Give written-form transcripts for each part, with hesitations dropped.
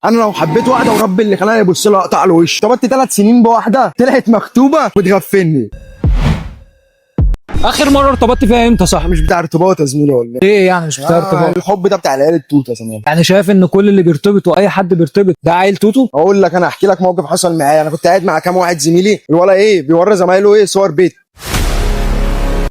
انا لو حبيت واحده ورب اللي خلاني ابص لها اقطع له وش. ارتبطت 3 سنين بواحده طلعت مخطوبه وتغفلني. اخر مره ارتبطت فيها امتى؟ صح، مش بتاع ارتباط يا زميلي ولا ايه؟ ايه يعني مش بتاع ارتباط؟ الحب ده بتاع العيال التوته زمان. يعني شايف ان كل اللي بيرتبط واي حد بيرتبط ده عيل توتو؟ اقول لك انا احكي لك موقف حصل معايا. انا كنت قاعد مع كام واحد زميلي، الولا ايه بيوري زمايله ايه صور بيت.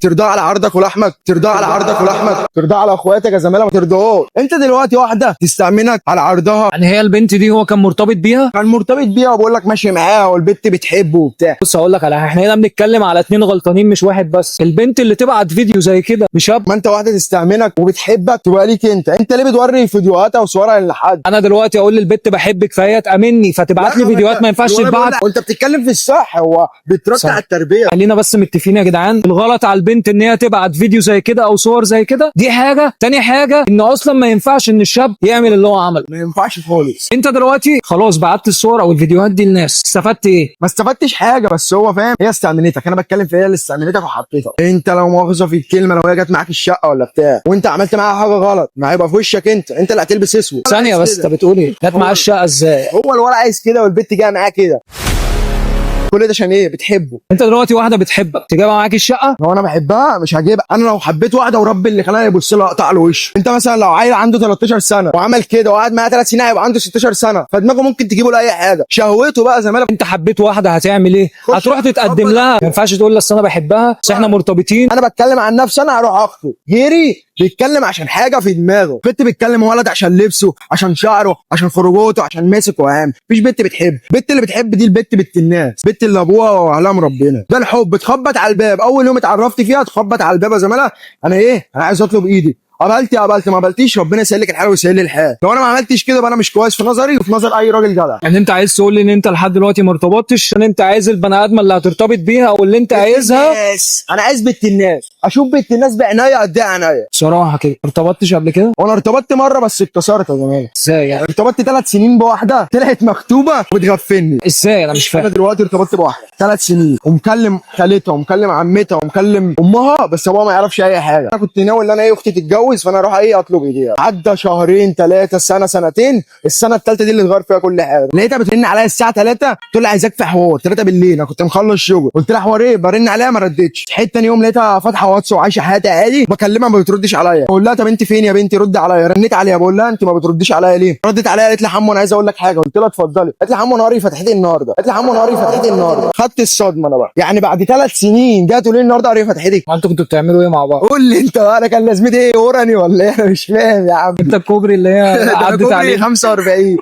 ترضى على عرضك ولحمك، ترضى على عرضك ولحمك، ترضى على اخواتك يا زميله ما ترضاهاش. انت دلوقتي واحده تستأمنك على عرضها. يعني هي البنت دي هو كان مرتبط بيها؟ كان مرتبط بيها وبقول لك ماشي معاها والبنت بتحبه وبتاع. بص هقول لك على حاجه، احنا هنا بنتكلم على اتنين غلطانين مش واحد بس. البنت اللي تبعت فيديو زي كده مش هب. ما انت واحده تستأمنك وبتحبك تبقى ليك انت ليه بتوري فيديوهاتها وصورها لحد؟ انا دلوقتي اقول للبنت بحبك فهي تامني فتبعت لي فيديوهات ما ينفعش تتبعت. وانت بتتكلم في الصح، هو بترجع التربيه. خلينا بس متفقين يا جدعان، الغلط على البنت ان هي تبعت فيديو زي كده او صور زي كده، دي حاجه. تاني حاجه ان اصلا ما ينفعش ان الشاب يعمل اللي هو عمله. ما ينفعش خالص. انت دلوقتي خلاص بعت الصور او الفيديوهات دي للناس، استفدت ايه؟ ما استفدتش حاجه، بس هو فاهم هي استأمنتك. انا بتكلم في هي اللي استأمنتك وحطيتك. انت لو مؤاخذه في الكلمه، لو هي جت معاك الشقه ولا بتاع وانت عملت معاها حاجه غلط، ما هيبقى في وشك انت اللي هتلبس اسود. ثانيه بس، انت بتقول ايه؟ جت معاه الشقه ازاي؟ هو الولد عايز كده والبنت جايه معاه كده. كل ده عشان ايه؟ بتحبه. انت دلوقتي واحده بتحبك تجيبها معاك الشقه؟ لو انا بحبها مش هجيبها. انا لو حبيت واحده ورب اللي خلاني ابص لها اقطع له وشه. انت مثلا لو عيل عنده 13 سنه وعمل كده وقعد معاه 3 سنين هيبقى عنده 16 سنه، فدماغه ممكن تجيبه لاي حاجه. شهوته بقى زي ما انت حبيت واحده هتعمل ايه؟ هتروح تتقدم لها. ما ينفعش تقول لها اصل انا بحبها، بس احنا مرتبطين. انا بتكلم عن نفسي، انا هروح اخطب. غيري بيتكلم عشان حاجه في دماغه. بنت بتكلم ولد عشان لبسه، عشان شعره، عشان خروجاته، عشان ماسك وهام. مفيش بنت بتحب. البنت اللي بتحب دي بنت الناس، بنت اللي ابوها واهلها ربنا. ده الحب. تخبط على الباب اول يوم اتعرفت فيها، تخبط على الباب يا زماله، انا عايز اطلب ايدي. قبلت ما قبلتيش ربنا يسهل لك الحال ويسهل لي الحال. لو انا ما عملتش كده يبقى انا مش كويس في نظري وفي نظر اي راجل جدع. يعني انت عايز تقول لي ان انت لحد دلوقتي ما ارتبطتش عشان انت عايز البني ادمه اللي هترتبط بيها او اللي انت عايزها؟ انا عايز بنت الناس، اشوف بنت الناس بعناية قد ايه عناية. بصراحه كده ما ارتبطتش قبل كده؟ وانا ارتبطت مره بس اتكسرت يا زمان. ازاي يعني؟ ارتبطت 3 سنين بواحده طلعت مخطوبه وتغفلني. ازاي؟ انا مش انا فاهم. دلوقتي ارتبطت بواحده 3 سنين ومكلم خالتها ومكلم عمتها ومكلم امها، بس ابوها ما يعرفش اي حاجه. انا كنت ناوي ان انا اختي تتجوز، فانا اروح اطلب ايديها. عدى شهرين 3 سنه سنتين، السنه الثالثه دي اللي اتغير فيها كل حاجه. لقيتها بترن عليا الساعه 3 تقول لي عايزاك في حوار 3 بالليل. انا كنت مخلص شغل، قلت لها حوار ايه؟ برن عليها ما ردتش. صحيت تاني يوم لقيتها فاتحه واتس وعايشه حياتها عادي، بكلمها ما بتردش عليا. بقول لها طب انت فين يا بنتي؟ رد عليا. رنيت عليها بقول لها انت ما بترديش عليا ليه؟ ردت عليا قالت لي حمو انا عايز اقول لك حاجه. قلت لها اتفضلي. قالت لي حمو نهاري فتحتي النهارده. قالت لي حمو نهاري فتحتي النهارده. خدت الصدمه انا بقى. يعني بعد 3 سنين جايه تقول لي النهارده قريت فتحتك. ما انتوا كنتوا بتعملوا ايه مع بعض؟ قول لي انت بقى، انا كان لازمتي ايه؟ وراني ولا ايه؟ انا مش فاهم يا عم. انت الكوبري اللي هي ده عدت كوبري عليه 45.